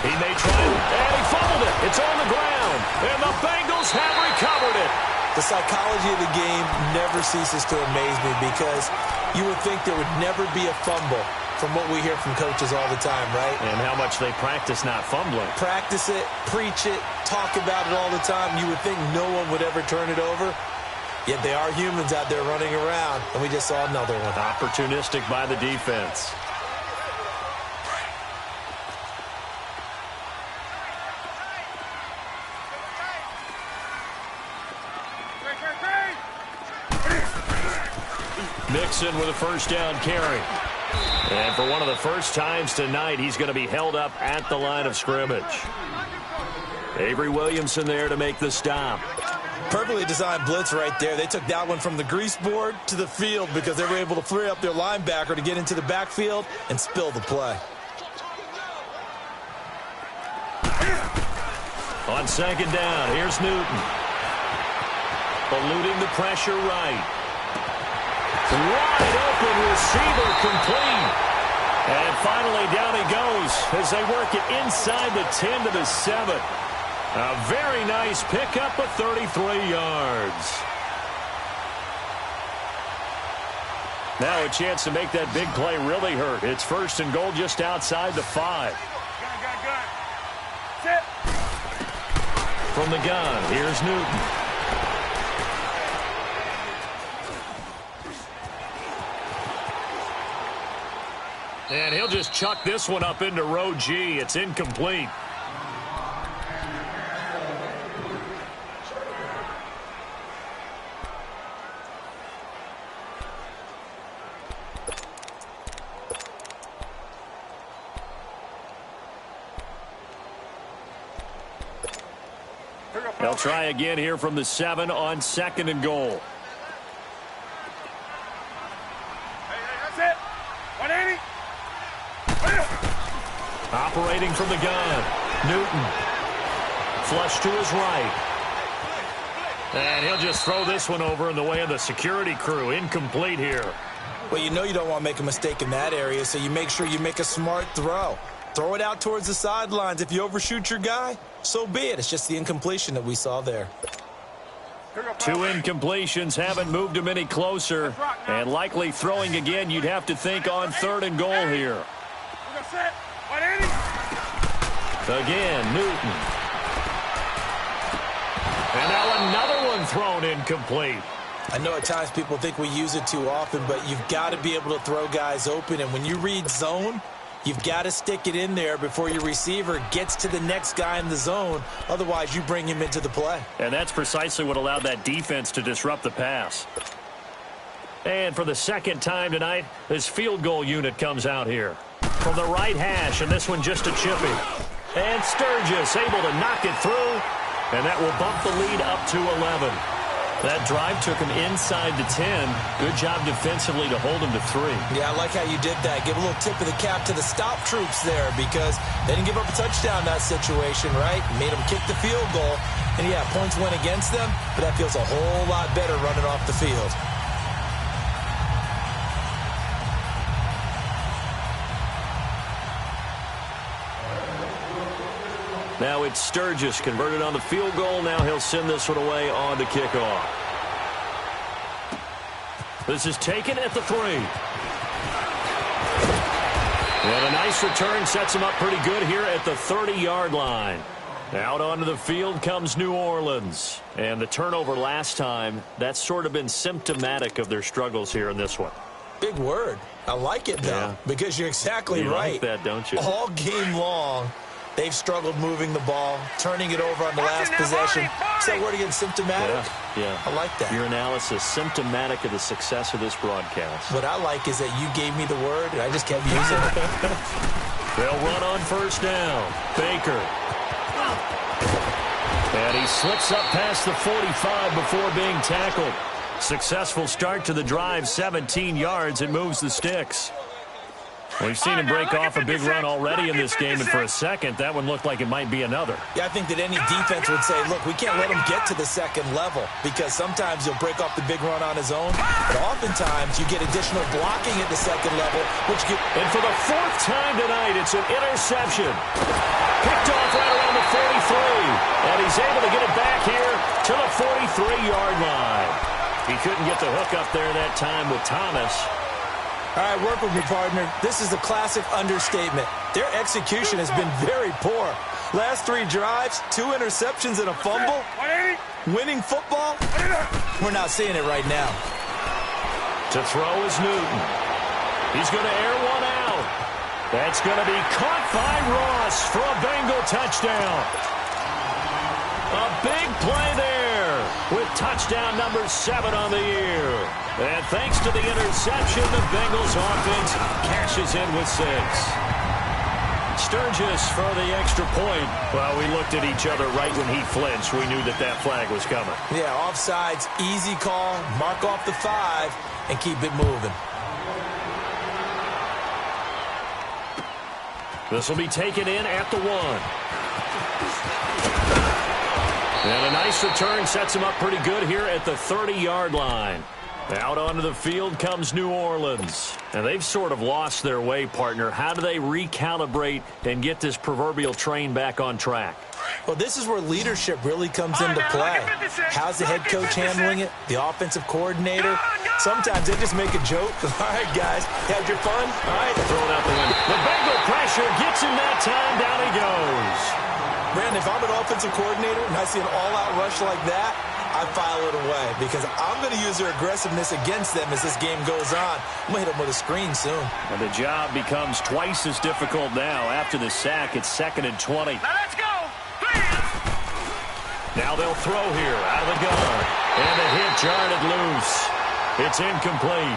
He may try it, and he fumbled it. It's on the ground, and the Bengals have recovered it. The psychology of the game never ceases to amaze me because you would think there would never be a fumble from what we hear from coaches all the time, right? And how much they practice not fumbling. Practice it, preach it, talk about it all the time. You would think no one would ever turn it over. Yet they are humans out there running around, and we just saw another one. Opportunistic by the defense. Mixon with a first down carry. And for one of the first times tonight, he's going to be held up at the line of scrimmage. Avery Williamson there to make the stop. Perfectly designed blitz right there. They took that one from the grease board to the field because they were able to free up their linebacker to get into the backfield and spill the play. On second down, here's Newton. Eluding the pressure right. Wide open receiver complete. And finally down he goes as they work it inside the 10 to the 7. A very nice pickup of 33 yards. Now a chance to make that big play really hurt. It's first and goal just outside the 5. Sit. From the gun, here's Newton. And he'll just chuck this one up into row G. It's incomplete. They'll try again here from the 7 on second and goal. That's it. 180. Operating from the gun. Newton. Flush to his right. And he'll just throw this one over in the way of the security crew. Incomplete here. Well, you know you don't want to make a mistake in that area, so you make sure you make a smart throw. Throw it out towards the sidelines. If you overshoot your guy, so be it. It's just the incompletion that we saw there. 2 incompletions haven't moved him any closer. And likely throwing again, you'd have to think on third and goal here. Again, Newton. And now another one thrown incomplete. I know at times people think we use it too often, but you've got to be able to throw guys open. And when you read zone, you've got to stick it in there before your receiver gets to the next guy in the zone. Otherwise, you bring him into the play. And that's precisely what allowed that defense to disrupt the pass. And for the second time tonight, this field goal unit comes out here. From the right hash, and this one just a chippy. And Sturgis able to knock it through, and that will bump the lead up to 11. That drive took him inside the 10. Good job defensively to hold him to 3. Yeah, I like how you did that. Give a little tip of the cap to the stop troops there because they didn't give up a touchdown in that situation, right? Made them kick the field goal. And, yeah, points went against them, but that feels a whole lot better running off the field. Now it's Sturgis converted on the field goal. Now he'll send this one away on the kickoff. This is taken at the 3. And a nice return sets him up pretty good here at the 30-yard line. Out onto the field comes New Orleans. And the turnover last time, that's sort of been symptomatic of their struggles here in this one. Big word. I like it, though, because you're exactly right. You like that, don't you? All game long, they've struggled moving the ball, turning it over on the last possession. Is that word again, symptomatic? Yeah. I like that. Your analysis, symptomatic of the success of this broadcast. What I like is that you gave me the word, and I just kept using it. They'll run on first down. Baker. And he slips up past the 45 before being tackled. Successful start to the drive, 17 yards, and moves the sticks. We've seen him break off a big run already in this game, and for a second, that one looked like it might be another. Yeah, I think that any defense would say, look, we can't let him get to the second level because sometimes he'll break off the big run on his own, but oftentimes you get additional blocking at the second level, which get... And for the 4th time tonight, it's an interception. Picked off right around the 43, and he's able to get it back here to the 43-yard line. He couldn't get the hook up there that time with Thomas. All right, work with me, partner. This is a classic understatement. Their execution has been very poor. Last 3 drives, 2 interceptions and a fumble. Winning football? We're not seeing it right now. To throw is Newton. He's going to air one out. That's going to be caught by Ross for a Bengal touchdown. A big play there with touchdown number 7 on the year. And thanks to the interception, the Bengals offense cashes in with 6. Sturgis for the extra point. Well, we looked at each other right when he flinched. We knew that that flag was coming. Yeah, offsides, easy call, mark off the 5, and keep it moving. This will be taken in at the 1. And a nice return sets him up pretty good here at the 30-yard line. Out onto the field comes New Orleans. And they've sort of lost their way, partner. How do they recalibrate and get this proverbial train back on track? Well, this is where leadership really comes into play. How's the head coach handling it? The offensive coordinator? Sometimes they just make a joke. All right, guys, had your fun? All right. Throw it out the window. The Bengal pressure gets him that time. Down he goes. Brandon, if I'm an offensive coordinator and I see an all-out rush like that, I file it away because I'm going to use their aggressiveness against them as this game goes on. I'm going to hit them with a screen soon. And the job becomes twice as difficult now. After the sack, it's 2nd and 20. Now let's go. Please. Now they'll throw here out of the gun. And the hit jarred it loose. It's incomplete.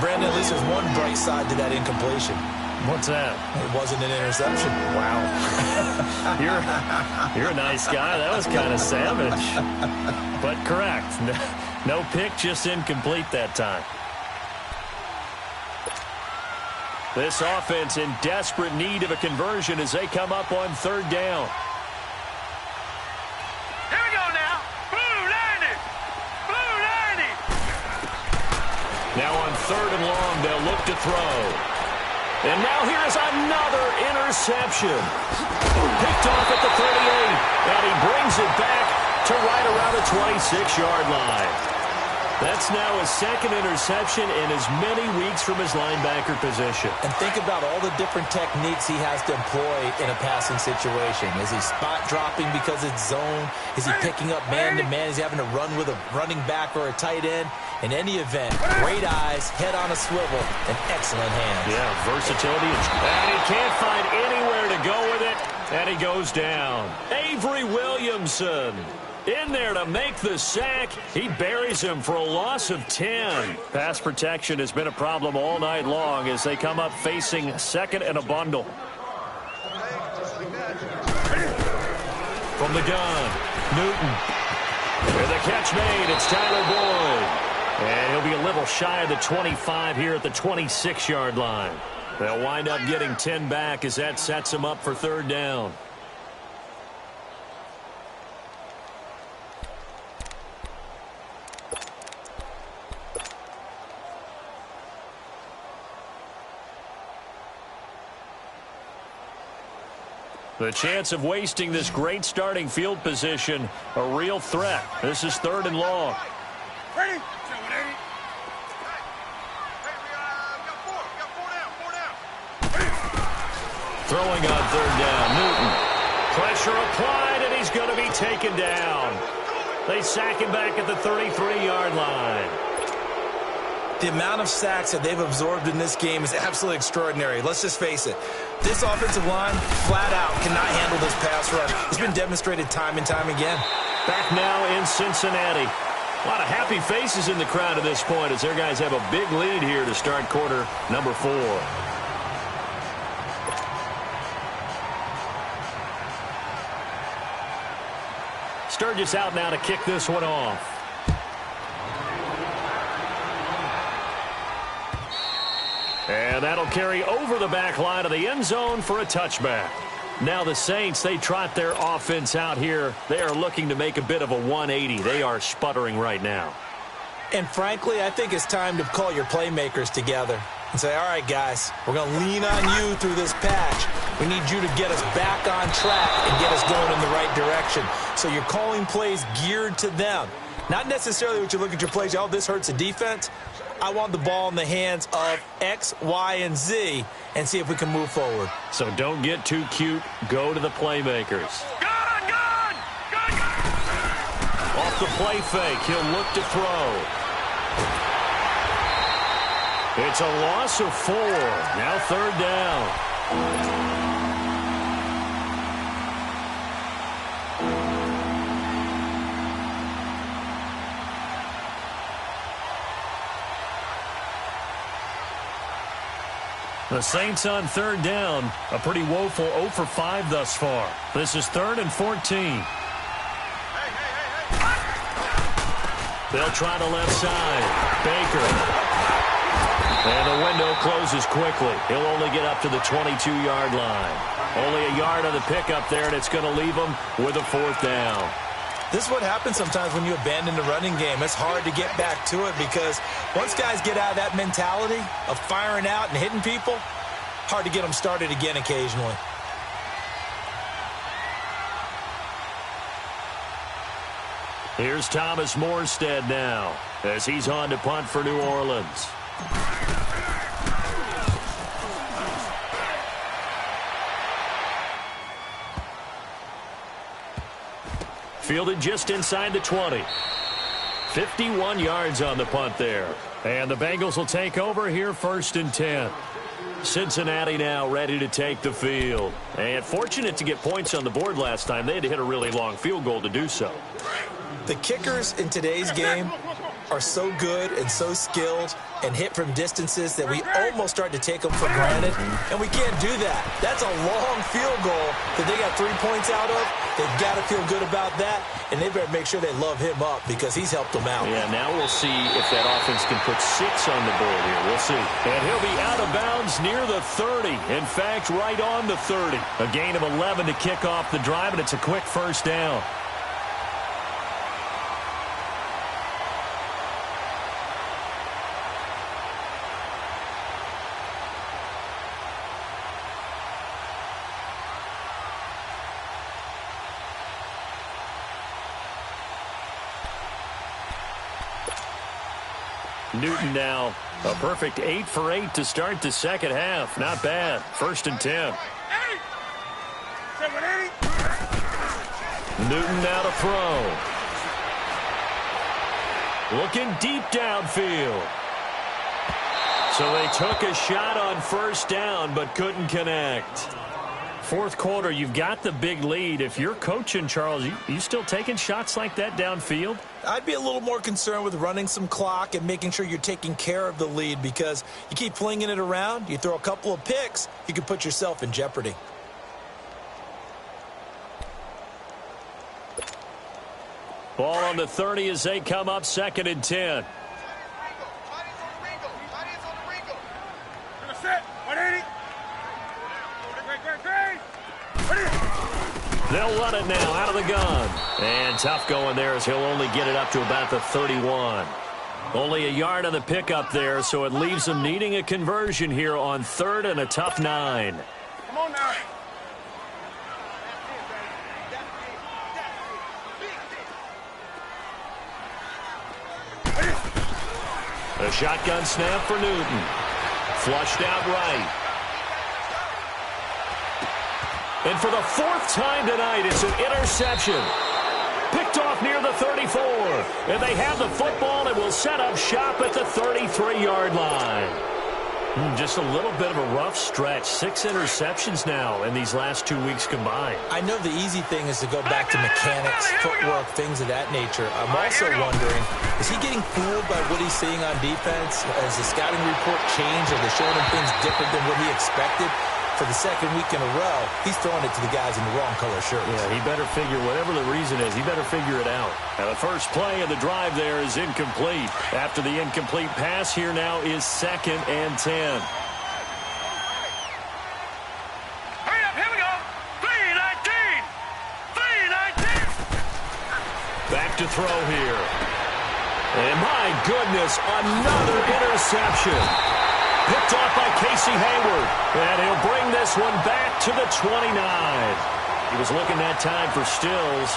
Brandon, at least there's one bright side to that incompletion. What's that? It wasn't an interception. Wow. You're a nice guy. That was kind of savage. But correct. No pick, just incomplete that time. This offense in desperate need of a conversion as they come up on 3rd down. Here we go now. Blue landing. Blue landing. Now on 3rd and long, they'll look to throw. And now here's another interception. Picked off at the 38. And he brings it back to right around the 26-yard line. That's now his 2nd interception in as many weeks from his linebacker position. And think about all the different techniques he has to employ in a passing situation. Is he spot dropping because it's zone? Is he picking up man-to-man? Is he having to run with a running back or a tight end? In any event, great eyes, head on a swivel, and excellent hands. Yeah, versatility. And he can't find anywhere to go with it, and he goes down. Avery Williamson in there to make the sack. He buries him for a loss of 10. Pass protection has been a problem all night long as they come up facing 2nd and a bundle. From the gun, Newton. And the catch made. It's Tyler Boyd. And he'll be a little shy of the 25 here at the 26-yard line. They'll wind up getting 10 back as that sets them up for 3rd down. The chance of wasting this great starting field position, a real threat. This is 3rd and long. Ready? Throwing on 3rd down, Newton. Pressure applied, and he's going to be taken down. They sack him back at the 33-yard line. The amount of sacks that they've absorbed in this game is absolutely extraordinary. Let's just face it. This offensive line, flat out, cannot handle this pass rush. It's been demonstrated time and time again. Back now in Cincinnati. A lot of happy faces in the crowd at this point as their guys have a big lead here to start quarter number 4. Sturgis out now to kick this one off. And that'll carry over the back line of the end zone for a touchback. Now the Saints, they trot their offense out here. They are looking to make a bit of a 180. They are sputtering right now. And frankly, I think it's time to call your playmakers together and say, all right, guys, we're going to lean on you through this patch. We need you to get us back on track and get us going in the right direction. So you're calling plays geared to them. Not necessarily what you look at your plays, oh, this hurts the defense. I want the ball in the hands of X, Y, and Z and see if we can move forward. So don't get too cute. Go to the playmakers. Good! Off the play fake, he'll look to throw. It's a loss of 4. Now 3rd down. The Saints on 3rd down. A pretty woeful 0 for 5 thus far. This is 3rd and 14. They'll try the left side. Baker. And the window closes quickly. He'll only get up to the 22-yard line. Only a yard on the pickup there, and it's going to leave him with a 4th down. This is what happens sometimes when you abandon the running game. It's hard to get back to it because once guys get out of that mentality of firing out and hitting people, hard to get them started again occasionally. Here's Thomas Morstead now as he's on to punt for New Orleans. Fielded just inside the 20. 51 yards on the punt there. And the Bengals will take over here 1st and 10. Cincinnati now ready to take the field. And fortunate to get points on the board last time. They had to hit a really long field goal to do so. The kickers in today's game are so good and so skilled and hit from distances that we almost start to take them for granted, and we can't do that. That's a long field goal that they got 3 points out of. They've got to feel good about that, and they better make sure they love him up because he's helped them out. Yeah, now we'll see if that offense can put 6 on the board here. We'll see. And he'll be out of bounds near the 30. In fact, right on the 30. A gain of 11 to kick off the drive, and it's a quick 1st down. Newton now, a perfect 8 for 8 to start the second half. Not bad. 1st and 10. Newton now to throw. Looking deep downfield. So they took a shot on 1st down but couldn't connect. 4th quarter, you've got the big lead. If you're coaching, Charles, you still taking shots like that downfield? I'd be a little more concerned with running some clock and making sure you're taking care of the lead because you keep flinging it around, you throw a couple of picks, you can put yourself in jeopardy. Ball on the 30 as they come up 2nd and 10. They'll run it now out of the gun. And tough going there as he'll only get it up to about the 31. Only a yard on the pickup there, so it leaves them needing a conversion here on 3rd and a tough 9. Come on now. A shotgun snap for Newton. Flushed out right. And for the 4th time tonight, it's an interception. Picked off near the 34. And they have the football and will set up shop at the 33-yard line. Just a little bit of a rough stretch. 6 interceptions now in these last 2 weeks combined. I know the easy thing is to go back to mechanics, footwork, things of that nature. I'm also wondering, is he getting fooled by what he's seeing on defense? Has the scouting report changed? Are they showing him things different than what he expected? For the 2nd week in a row, he's throwing it to the guys in the wrong color shirts. Yeah, he better figure, whatever the reason is, he better figure it out. Now, the first play of the drive there is incomplete. After the incomplete pass, here now is 2nd and 10. Hurry up, here we go. 3-19. 3-19. Back to throw here. And my goodness, another interception. Picked off by Casey Hayward. And he'll bring this one back to the 29. He was looking that time for Stills.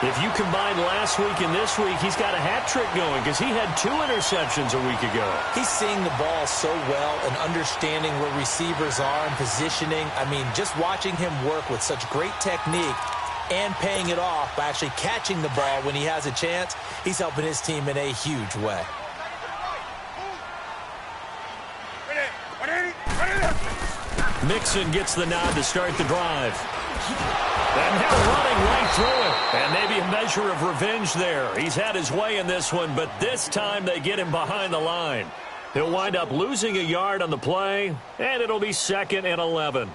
If you combine last week and this week, he's got a hat trick going because he had 2 interceptions a week ago. He's seeing the ball so well and understanding where receivers are and positioning. I mean, just watching him work with such great technique and paying it off by actually catching the ball when he has a chance, he's helping his team in a huge way. Mixon gets the nod to start the drive. And now running right through it. And maybe a measure of revenge there. He's had his way in this one, but this time they get him behind the line. He'll wind up losing a yard on the play, and it'll be 2nd and 11.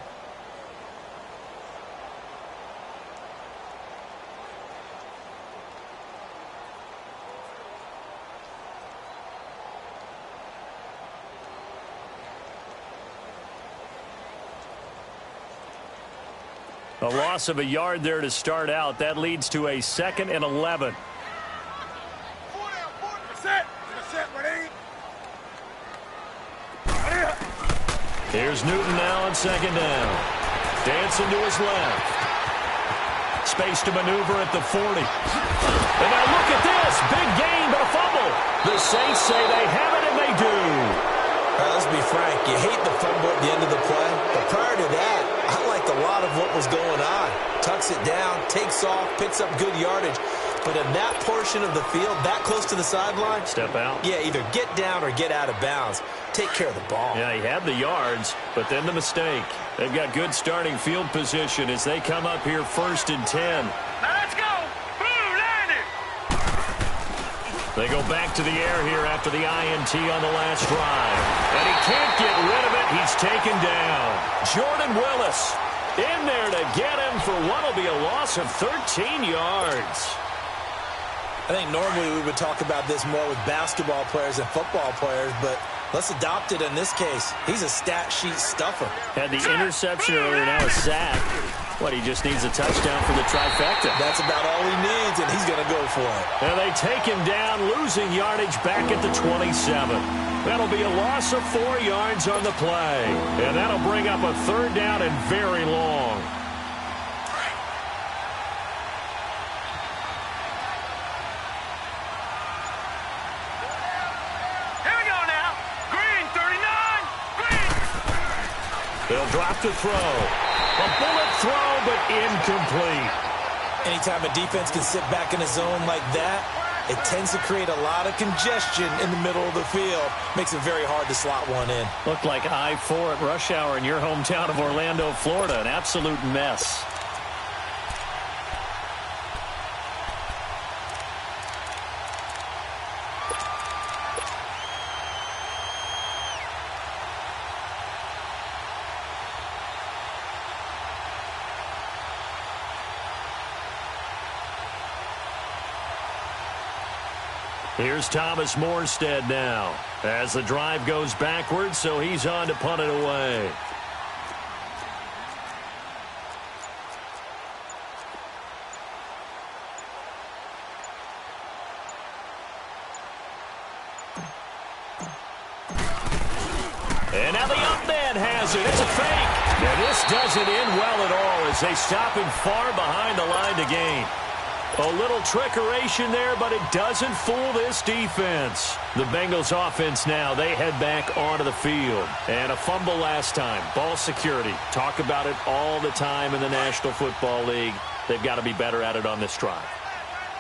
A loss of a yard there to start out. That leads to a 2nd and 11. Here's Newton now on 2nd down. Dancing to his left. Space to maneuver at the 40. And now look at this. Big gain, but a fumble. The Saints say they have it, and they do. Let's be frank. You hate the fumble at the end of the play. But prior to that, I liked a lot of what was going on. Tucks it down, takes off, picks up good yardage. But in that portion of the field, that close to the sideline, step out. Yeah, either get down or get out of bounds. Take care of the ball. Yeah, he had the yards, but then the mistake. They've got good starting field position as they come up here 1st and 10. Now let's go. Boom, landed. They go back to the air here after the INT on the last drive. And he can't get rid of it. He's taken down. Jordan Willis in there to get him for what will be a loss of 13 yards. I think normally we would talk about this more with basketball players and football players, but let's adopt it in this case. He's a stat sheet stuffer. Had the interception earlier, now a sack. What, he just needs a touchdown for the trifecta. That's about all he needs, and he's going to go for it. And they take him down, losing yardage back at the 27. That'll be a loss of 4 yards on the play. And that'll bring up a 3rd down and very long. They'll drop to throw. A bullet throw, but incomplete. Anytime a defense can sit back in a zone like that, it tends to create a lot of congestion in the middle of the field. Makes it very hard to slot one in. Looked like I-4 at rush hour in your hometown of Orlando, Florida. An absolute mess. Here's Thomas Morstead now as the drive goes backwards, so he's on to punt it away. And now the up man has it. It's a fake. Now this doesn't end well at all as they stop him far behind the line to gain. A little trickeration there, but it doesn't fool this defense. The Bengals offense now, they head back onto the field. And a fumble last time. Ball security. Talk about it all the time in the National Football League. They've got to be better at it on this drive.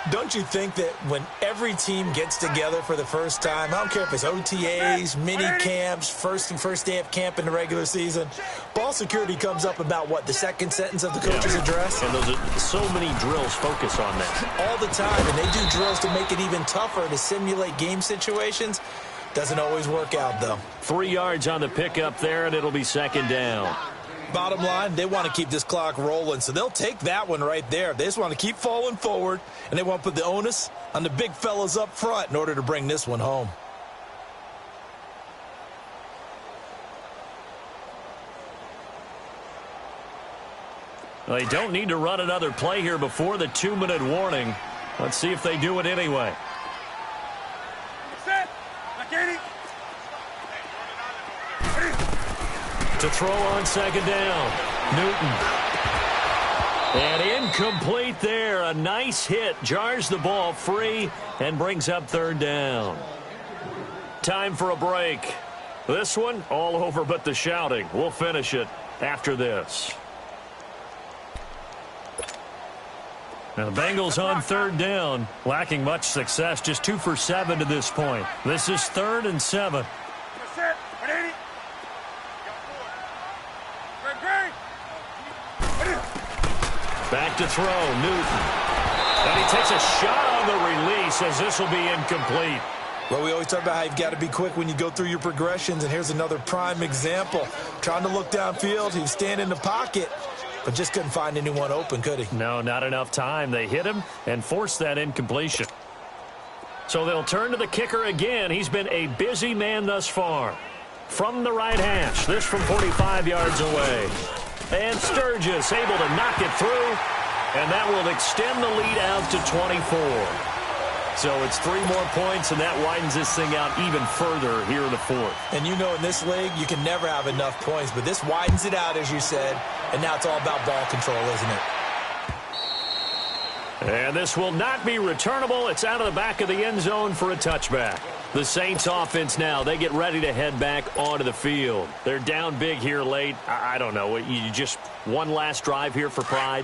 Don't you think that when every team gets together for the first time, I don't care if it's OTAs, mini camps, first day of camp in the regular season, ball security comes up about, what, the second sentence of the coach's address? And those are so many drills focus on that. All the time, and they do drills to make it even tougher to simulate game situations. Doesn't always work out, though. 3 yards on the pickup there, and it'll be 2nd down. Bottom line, they want to keep this clock rolling, so they'll take that one right there. They just want to keep falling forward, and they want to put the onus on the big fellas up front in order to bring this one home. Well, they don't need to run another play here before the 2-minute warning. Let's see if they do it anyway. To throw on 2nd down. Newton. And incomplete there. A nice hit. Jars the ball free and brings up third down. Time for a break. This one, all over but the shouting. We'll finish it after this. Now the Bengals on third down, lacking much success, just 2 for 7 to this point. This is 3rd and 7. Back to throw, Newton. And he takes a shot on the release as this will be incomplete. Well, we always talk about how you've got to be quick when you go through your progressions, and here's another prime example. Trying to look downfield, he was standing in the pocket, but just couldn't find anyone open, could he? No, not enough time. They hit him and forced that incompletion. So they'll turn to the kicker again. He's been a busy man thus far. From the right hash, this from 45 yards away. And Sturgis able to knock it through, and that will extend the lead out to 24. So it's 3 more points, and that widens this thing out even further here in the 4th. And you know in this league, you can never have enough points, but this widens it out, as you said, and now it's all about ball control, isn't it? And this will not be returnable. It's out of the back of the end zone for a touchback. The Saints offense now, they get ready to head back onto the field. They're down big here late. I don't know. You just one last drive here for pride?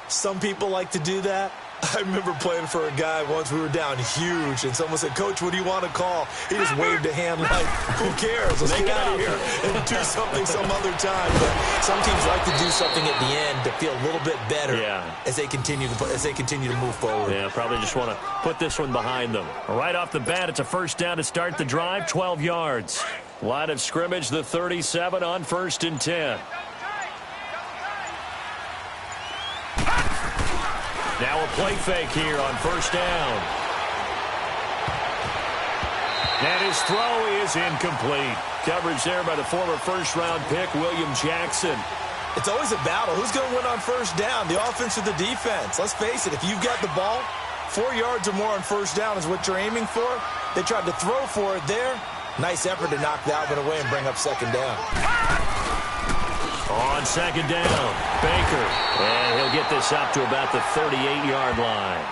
Some people like to do that. I remember playing for a guy once. We were down huge, and someone said, "Coach, what do you want to call?" He just waved a hand like, "Who cares? Let's get out of here and do something some other time." But some teams like to do something at the end to feel a little bit better as they continue to move forward. Yeah, probably just want to put this one behind them. Right off the bat, it's a first down to start the drive, 12 yards. Line of scrimmage, the 37 on 1st and 10. Now a play fake here on 1st down. And his throw is incomplete. Coverage there by the former first-round pick, William Jackson. It's always a battle. Who's going to win on 1st down, the offense or the defense? Let's face it, if you've got the ball, 4 yards or more on 1st down is what you're aiming for. They tried to throw for it there. Nice effort to knock that one away and bring up 2nd down. On 2nd down, Baker. And he'll get this up to about the 38-yard line.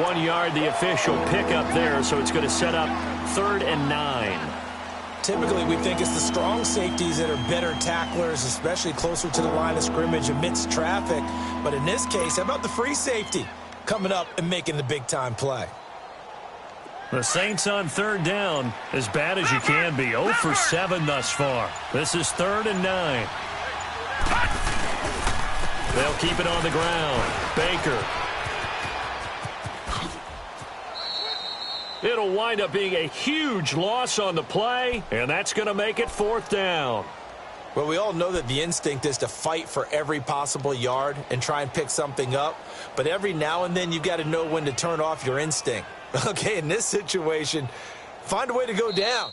1 yard, the official pickup there, so it's going to set up 3rd and 9. Typically, we think it's the strong safeties that are better tacklers, especially closer to the line of scrimmage amidst traffic. But in this case, how about the free safety coming up and making the big-time play? The Saints on 3rd down, as bad as you can be. 0 for 7 thus far. This is 3rd and 9. They'll keep it on the ground. Baker. It'll wind up being a huge loss on the play, and that's going to make it 4th down. Well, we all know that the instinct is to fight for every possible yard and try and pick something up. But every now and then, you've got to know when to turn off your instinct. Okay, in this situation, find a way to go down.